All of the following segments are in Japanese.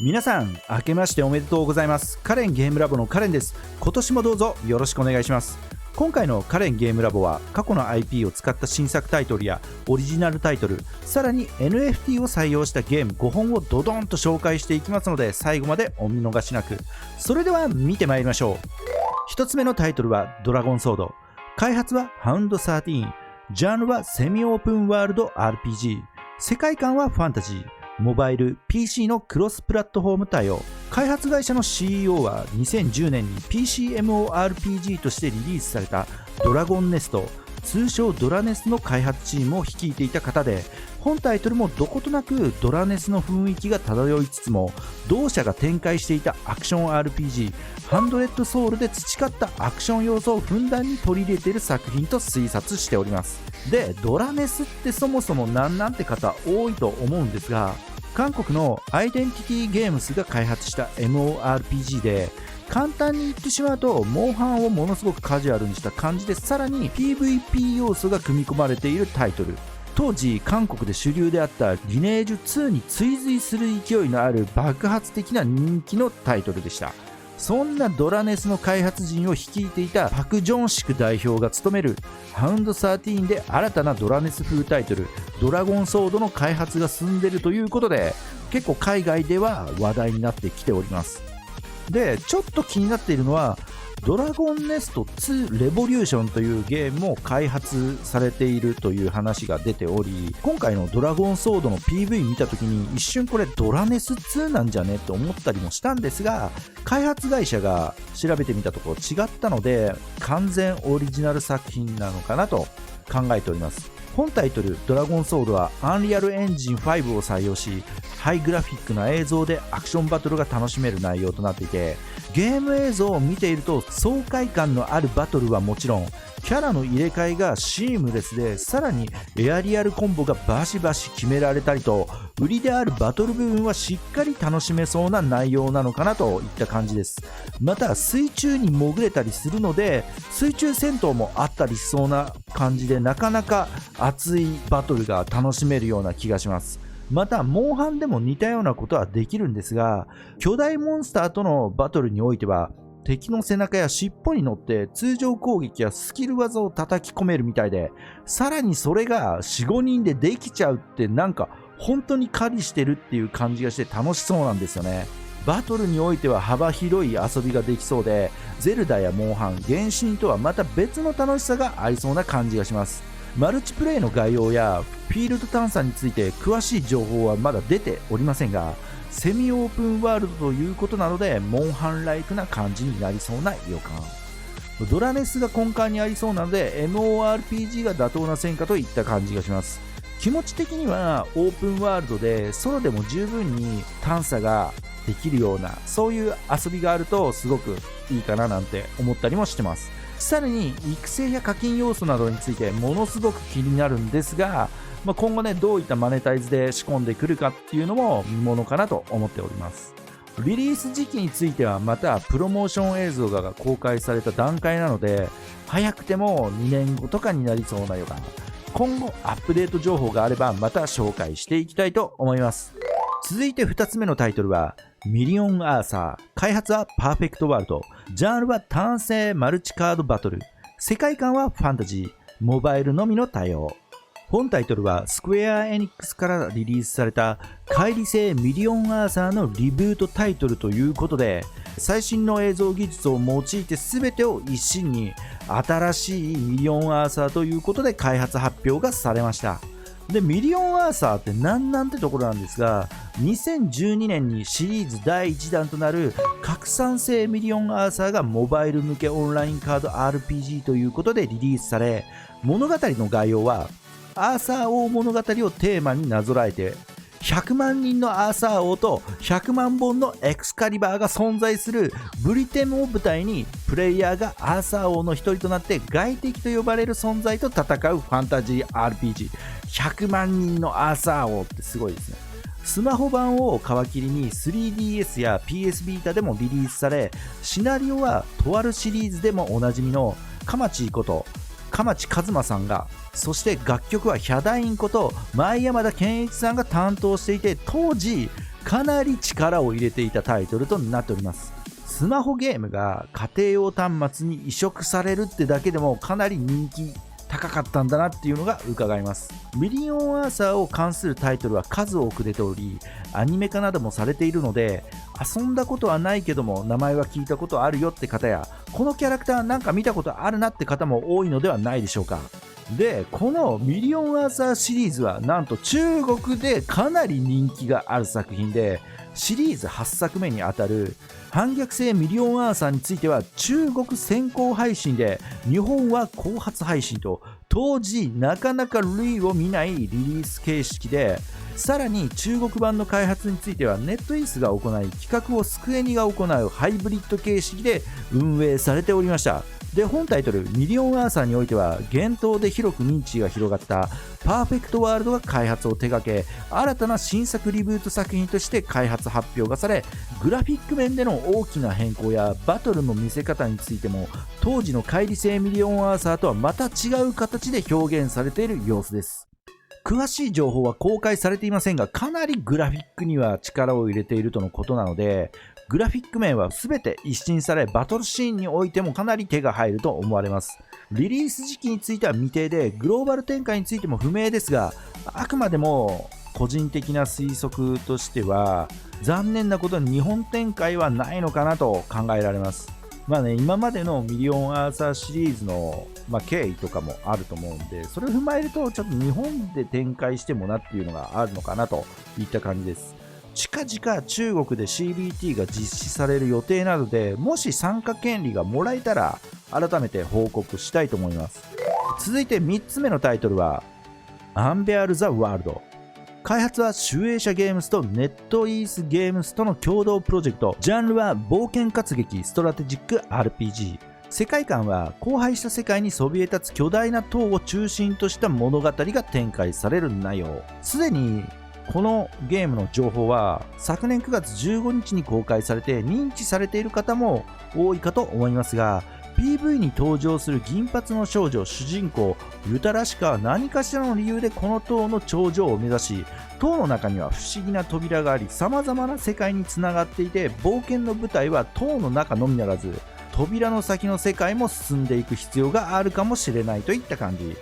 皆さん明けましておめでとうございます。カレンゲームラボのカレンです。今年もどうぞよろしくお願いします。今回のカレンゲームラボは過去の IP を使った新作タイトルやオリジナルタイトル、さらに NFT を採用したゲーム5本をドドンと紹介していきますので、最後までお見逃しなく。それでは見てまいりましょう。一つ目のタイトルはドラゴンソード。開発はハウンド13。ジャンルはセミオープンワールド RPG。世界観はファンタジー。モバイル、PC のクロスプラットフォーム対応。開発会社の CEO は2010年に PCMORPG としてリリースされたドラゴンネスト、通称ドラネスの開発チームを率いていた方で、本タイトルもどことなくドラネスの雰囲気が漂いつつも、同社が展開していたアクション RPG、ハンドレッドソウルで培ったアクション要素をふんだんに取り入れている作品と推察しております。で、ドラネスってそもそも何なんて方多いと思うんですが、韓国のアイデンティティゲームスが開発した MORPG で、簡単に言ってしまうとモンハンをものすごくカジュアルにした感じで、さらに PVP 要素が組み込まれているタイトル。当時韓国で主流であったリネージュ2に追随する勢いのある爆発的な人気のタイトルでした。そんなドラネスの開発陣を率いていたパク・ジョンシク代表が務めるハウンド13で新たなドラネス風タイトルドラゴンソードの開発が進んでいるということで、結構海外では話題になってきております。で、ちょっと気になっているのはドラゴンネスト2レボリューションというゲームも開発されているという話が出ており、今回のドラゴンソードの PV 見た時に一瞬これドラネス2なんじゃねと思ったりもしたんですが、開発会社が調べてみたところ違ったので、完全オリジナル作品なのかなと考えております。本タイトルドラゴンソードはアンリアルエンジン5を採用し、ハイグラフィックな映像でアクションバトルが楽しめる内容となっていて、ゲーム映像を見ていると爽快感のあるバトルはもちろん、キャラの入れ替えがシームレスで、さらにエアリアルコンボがバシバシ決められたりと、売りであるバトル部分はしっかり楽しめそうな内容なのかなといった感じです。また水中に潜れたりするので、水中戦闘もあったりしそうな感じで、なかなか熱いバトルが楽しめるような気がします。またモンハンでも似たようなことはできるんですが、巨大モンスターとのバトルにおいては敵の背中や尻尾に乗って通常攻撃やスキル技を叩き込めるみたいで、さらにそれが 4,5 人でできちゃうって、なんか本当に狩りしてるっていう感じがして楽しそうなんですよね。バトルにおいては幅広い遊びができそうで、ゼルダやモンハン、原神とはまた別の楽しさがありそうな感じがします。マルチプレイの概要やフィールド探査について詳しい情報はまだ出ておりませんが、セミオープンワールドということなので、モンハンライクな感じになりそうな予感。ドラネスが根幹にありそうなので MORPG が妥当な戦果といった感じがします。気持ち的にはオープンワールドでソロでも十分に探査ができるような、そういう遊びがあるとすごくいいかななんて思ったりもしてます。さらに育成や課金要素などについてものすごく気になるんですが、今後ね、どういったマネタイズで仕込んでくるかっていうのも見ものかなと思っております。リリース時期についてはまたプロモーション映像が公開された段階なので、早くても2年後とかになりそうな予感。今後アップデート情報があればまた紹介していきたいと思います。続いて2つ目のタイトルはミリオンアーサー。開発はパーフェクトワールド。ジャンルは単性マルチカードバトル。世界観はファンタジー。モバイルのみの対応。本タイトルはスクエアエニックスからリリースされた乖離性ミリオンアーサーのリブートタイトルということで、最新の映像技術を用いて全てを一身に新しいミリオンアーサーということで開発発表がされました。で、ミリオンアーサーって何なんてところなんですが、2012年にシリーズ第1弾となる拡散性ミリオンアーサーがモバイル向けオンラインカード RPG ということでリリースされ、物語の概要はアーサー王物語をテーマになぞらえて、100万人のアーサー王と100万本のエクスカリバーが存在するブリテムを舞台に、プレイヤーがアーサー王の一人となって外敵と呼ばれる存在と戦うファンタジー RPG。 100万人のアーサー王ってすごいですね。スマホ版を皮切りに 3DS や PS ビータでもリリースされ、シナリオはとあるシリーズでもおなじみのカマチーこと蒲地一馬さんが、そして楽曲はヒャダインこと前山田健一さんが担当していて、当時かなり力を入れていたタイトルとなっております。スマホゲームが家庭用端末に移植されるってだけでもかなり人気高かったんだなっていうのが伺えます。ミリオンアーサーを関するタイトルは数多く出ており、アニメ化などもされているので、遊んだことはないけども名前は聞いたことあるよって方や、このキャラクターなんか見たことあるなって方も多いのではないでしょうか。で、このミリオンアーサーシリーズはなんと中国でかなり人気がある作品で、シリーズ8作目にあたる反逆性ミリオンアーサーについては中国先行配信で日本は後発配信と、当時なかなか類を見ないリリース形式で、さらに中国版の開発についてはネットイースが行い、企画をスクエニが行うハイブリッド形式で運営されておりました。で、本タイトルミリオンアーサーにおいては幻冬で広く認知が広がったパーフェクトワールドが開発を手掛け、新たな新作リブート作品として開発発表がされ、グラフィック面での大きな変更やバトルの見せ方についても当時の乖離性ミリオンアーサーとはまた違う形で表現されている様子です。詳しい情報は公開されていませんが、かなりグラフィックには力を入れているとのことなので、グラフィック面は全て一新され、バトルシーンにおいてもかなり手が入ると思われます。リリース時期については未定で、グローバル展開についても不明ですが、あくまでも個人的な推測としては、残念なことに日本展開はないのかなと考えられます。まあね、今までのミリオンアーサーシリーズの、経緯とかもあると思うんで、それを踏まえるとちょっと日本で展開してもなっていうのがあるのかなといった感じです。近々中国で CBT が実施される予定なので、もし参加権利がもらえたら改めて報告したいと思います。続いて3つ目のタイトルはアンベアル・ザ・ワールド。開発は集英社ゲームスとネットイースゲームスとの共同プロジェクト。ジャンルは冒険活劇ストラテジック RPG。世界観は荒廃した世界にそびえ立つ巨大な塔を中心とした物語が展開される内容。すでにこのゲームの情報は昨年9月15日に公開されて認知されている方も多いかと思いますが、 PV に登場する銀髪の少女主人公ユタラシカは何かしらの理由でこの塔の頂上を目指し、塔の中には不思議な扉があり、様々な世界につながっていて、冒険の舞台は塔の中のみならず扉の先の世界も進んでいく必要があるかもしれないといった感じ。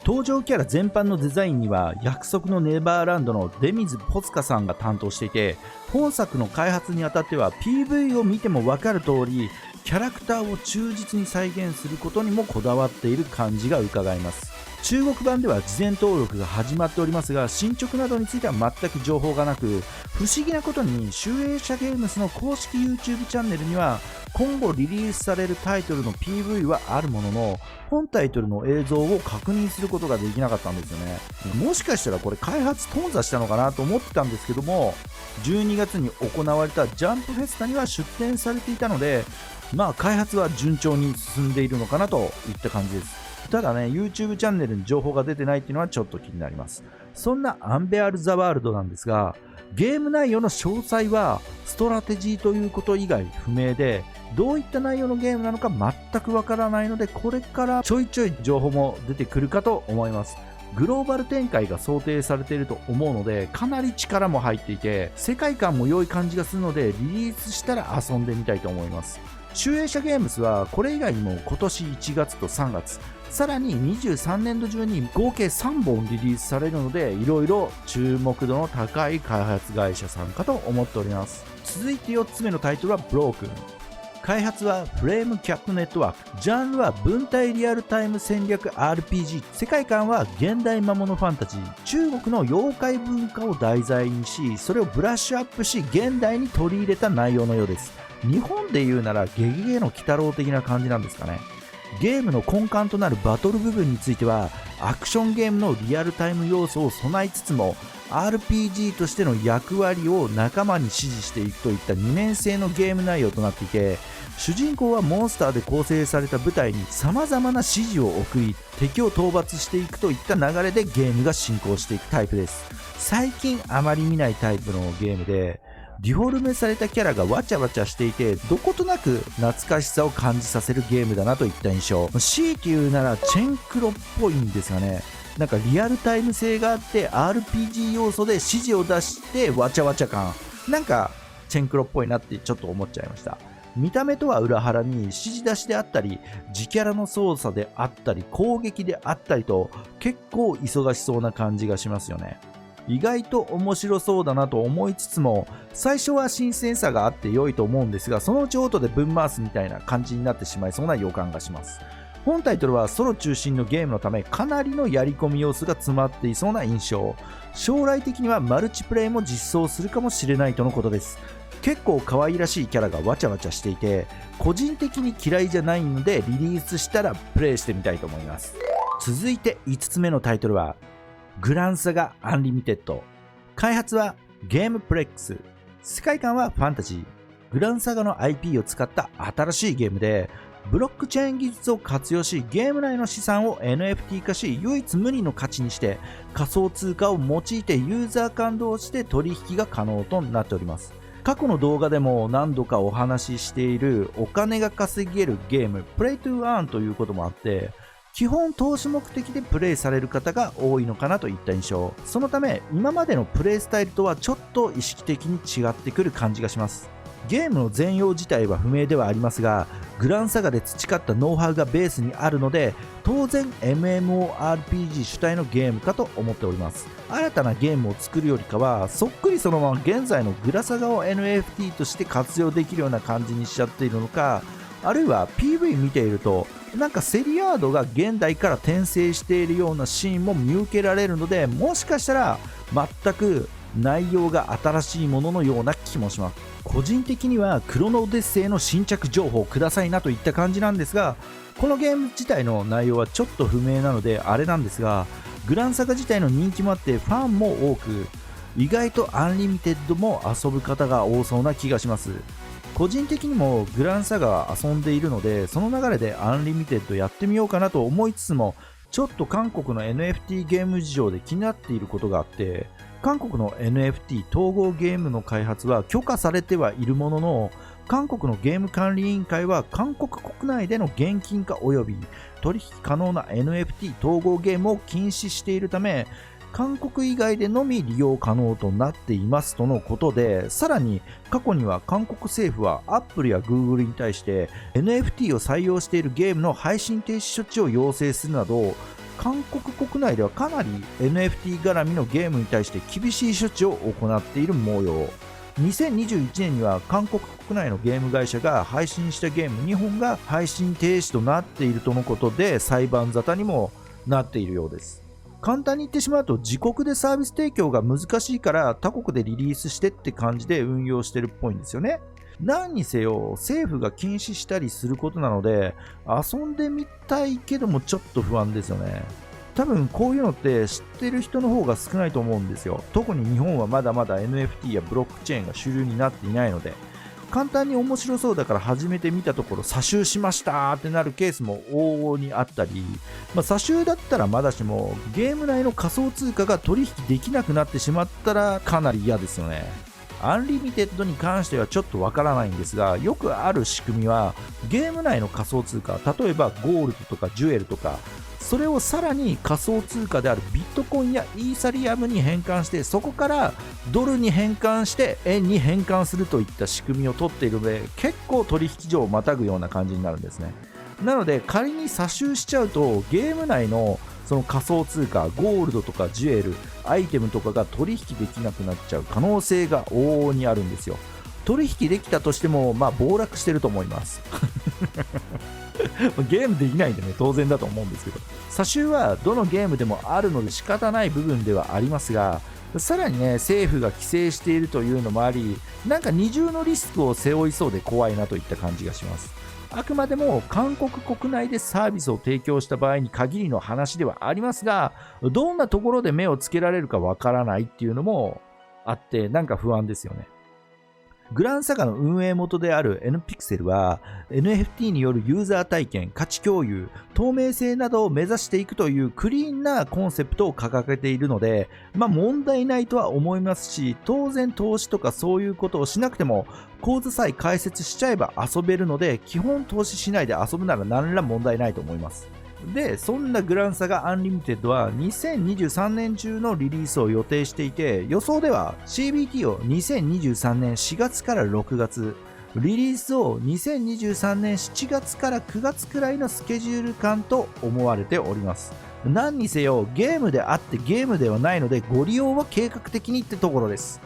登場キャラ全般のデザインには約束のネバーランドの出水ポツカさんが担当していて、本作の開発にあたっては PV を見ても分かる通りキャラクターを忠実に再現することにもこだわっている感じが伺えます。中国版では事前登録が始まっておりますが、進捗などについては全く情報がなく、不思議なことに集英社ゲームスの公式 YouTube チャンネルには今後リリースされるタイトルの PV はあるものの、本タイトルの映像を確認することができなかったんですよね。もしかしたらこれ開発頓挫したのかなと思ってたんですけども、12月に行われたジャンプフェスタには出展されていたので、開発は順調に進んでいるのかなといった感じです。ただね、YouTube チャンネルに情報が出てないっていうのはちょっと気になります。そんなアンベアル・ザ・ワールドなんですが、ゲーム内容の詳細はストラテジーということ以外不明で、どういった内容のゲームなのか全くわからないので、これからちょいちょい情報も出てくるかと思います。グローバル展開が想定されていると思うので、かなり力も入っていて世界観も良い感じがするので、リリースしたら遊んでみたいと思います。集英社ゲームスはこれ以外にも今年1月と3月、さらに23年度中に合計3本リリースされるので、いろいろ注目度の高い開発会社さんかと思っております。続いて4つ目のタイトルはブロークン。開発はフレームキャップネットワーク。ジャンルは文体リアルタイム戦略 RPG。世界観は現代魔物ファンタジー。中国の妖怪文化を題材にし、それをブラッシュアップし現代に取り入れた内容のようです。日本で言うならゲゲゲの鬼太郎的な感じなんですかね。ゲームの根幹となるバトル部分についてはアクションゲームのリアルタイム要素を備えつつも RPG としての役割を仲間に指示していくといった二面性のゲーム内容となっていて、主人公はモンスターで構成された舞台に様々な指示を送り敵を討伐していくといった流れでゲームが進行していくタイプです。最近あまり見ないタイプのゲームで、ディフォルメされたキャラがわちゃわちゃしていて、どことなく懐かしさを感じさせるゲームだなといった印象。強いて言うならチェンクロっぽいんですがね。なんかリアルタイム性があって RPG 要素で指示を出してわちゃわちゃ感、なんかチェンクロっぽいなってちょっと思っちゃいました。見た目とは裏腹に指示出しであったり、自キャラの操作であったり、攻撃であったりと結構忙しそうな感じがしますよね。意外と面白そうだなと思いつつも、最初は新鮮さがあって良いと思うんですが、そのうちオートでぶん回すみたいな感じになってしまいそうな予感がします。本タイトルはソロ中心のゲームのため、かなりのやり込み要素が詰まっていそうな印象。将来的にはマルチプレイも実装するかもしれないとのことです。結構可愛らしいキャラがわちゃわちゃしていて、個人的に嫌いじゃないのでリリースしたらプレイしてみたいと思います。続いて5つ目のタイトルはグランサガアンリミテッド。開発はゲームプレックス。世界観はファンタジー。グランサガの IP を使った新しいゲームで、ブロックチェーン技術を活用し、ゲーム内の資産を NFT 化し、唯一無二の価値にして仮想通貨を用いてユーザー間同士で取引が可能となっております。過去の動画でも何度かお話ししているお金が稼げるゲーム、プレイトゥーアーンということもあって、基本投資目的でプレイされる方が多いのかなといった印象。そのため今までのプレイスタイルとはちょっと意識的に違ってくる感じがします。ゲームの全容自体は不明ではありますが、グランサガで培ったノウハウがベースにあるので、当然 MMORPG 主体のゲームかと思っております。新たなゲームを作るよりかは、そっくりそのまま現在のグラサガを NFT として活用できるような感じにしちゃっているのか、あるいは PV 見ているとなんかセリアードが現代から転生しているようなシーンも見受けられるので、もしかしたら全く内容が新しいもののような気もします。個人的にはクロノオデッセイの新着情報をくださいなといった感じなんですが、このゲーム自体の内容はちょっと不明なのであれなんですが、グランサガ自体の人気もあってファンも多く、意外とアンリミテッドも遊ぶ方が多そうな気がします。個人的にもグランサガ遊んでいるので、その流れでアンリミテッドやってみようかなと思いつつも、ちょっと韓国の NFT ゲーム事情で気になっていることがあって、韓国の NFT 統合ゲームの開発は許可されてはいるものの、韓国のゲーム管理委員会は韓国国内での現金化及び取引可能な NFT 統合ゲームを禁止しているため、韓国以外でのみ利用可能となっていますとのことで、さらに過去には韓国政府は Apple や Google に対して NFT を採用しているゲームの配信停止処置を要請するなど、韓国国内ではかなり NFT 絡みのゲームに対して厳しい処置を行っている模様。2021年には韓国国内のゲーム会社が配信したゲーム2本が配信停止となっているとのことで、裁判沙汰にもなっているようです。簡単に言ってしまうと、自国でサービス提供が難しいから他国でリリースしてって感じで運用してるっぽいんですよね。何にせよ政府が禁止したりすることなので、遊んでみたいけどもちょっと不安ですよね。多分こういうのって知ってる人の方が少ないと思うんですよ。特に日本はまだまだ NFT やブロックチェーンが主流になっていないので、簡単に面白そうだから始めてみたところ詐集しましたってなるケースも往々にあったり、詐集だったらまだしもゲーム内の仮想通貨が取引できなくなってしまったらかなり嫌ですよね。アンリミテッドに関してはちょっとわからないんですが、よくある仕組みはゲーム内の仮想通貨、例えばゴールドとかジュエルとか、それをさらに仮想通貨であるビットコインやイーサリアムに変換して、そこからドルに変換して円に変換するといった仕組みを取っているので、結構取引所をまたぐような感じになるんですね。なので仮に詐集しちゃうと、ゲーム内のその仮想通貨、ゴールドとかジュエル、アイテムとかが取引できなくなっちゃう可能性が往々にあるんですよ。取引できたとしても暴落してると思いますゲームできないんでね、当然だと思うんですけど、詐集はどのゲームでもあるので仕方ない部分ではありますが、さらにね、政府が規制しているというのもあり、なんか二重のリスクを背負いそうで怖いなといった感じがします。あくまでも韓国国内でサービスを提供した場合に限りの話ではありますが、どんなところで目をつけられるかわからないっていうのもあって、なんか不安ですよね。グランサガの運営元である NPixel は NFT によるユーザー体験、価値共有、透明性などを目指していくというクリーンなコンセプトを掲げているので、問題ないとは思いますし、当然投資とかそういうことをしなくても口座さえ開設しちゃえば遊べるので、基本投資しないで遊ぶなら何ら問題ないと思います。で、そんなグランサガアンリミテッドは2023年中のリリースを予定していて、予想では CBT を2023年4月から6月、リリースを2023年7月から9月くらいのスケジュール感と思われております。何にせよゲームであってゲームではないので、ご利用は計画的にってところです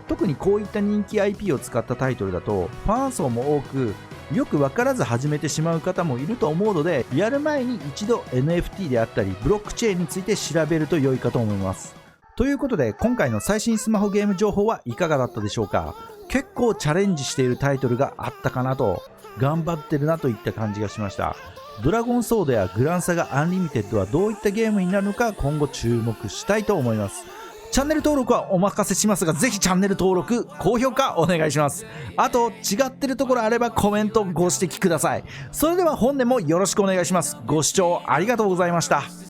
特にこういった人気 IP を使ったタイトルだとファン層も多く、よく分からず始めてしまう方もいると思うので、やる前に一度 NFT であったりブロックチェーンについて調べると良いかと思います。ということで、今回の最新スマホゲーム情報はいかがだったでしょうか。結構チャレンジしているタイトルがあったかなと、頑張ってるなといった感じがしました。ドラゴンソードやグランサガアンリミテッドはどういったゲームになるのか今後注目したいと思います。チャンネル登録はお任せしますが、ぜひチャンネル登録、高評価お願いします。あと、違ってるところあればコメントご指摘ください。それでは本年もよろしくお願いします。ご視聴ありがとうございました。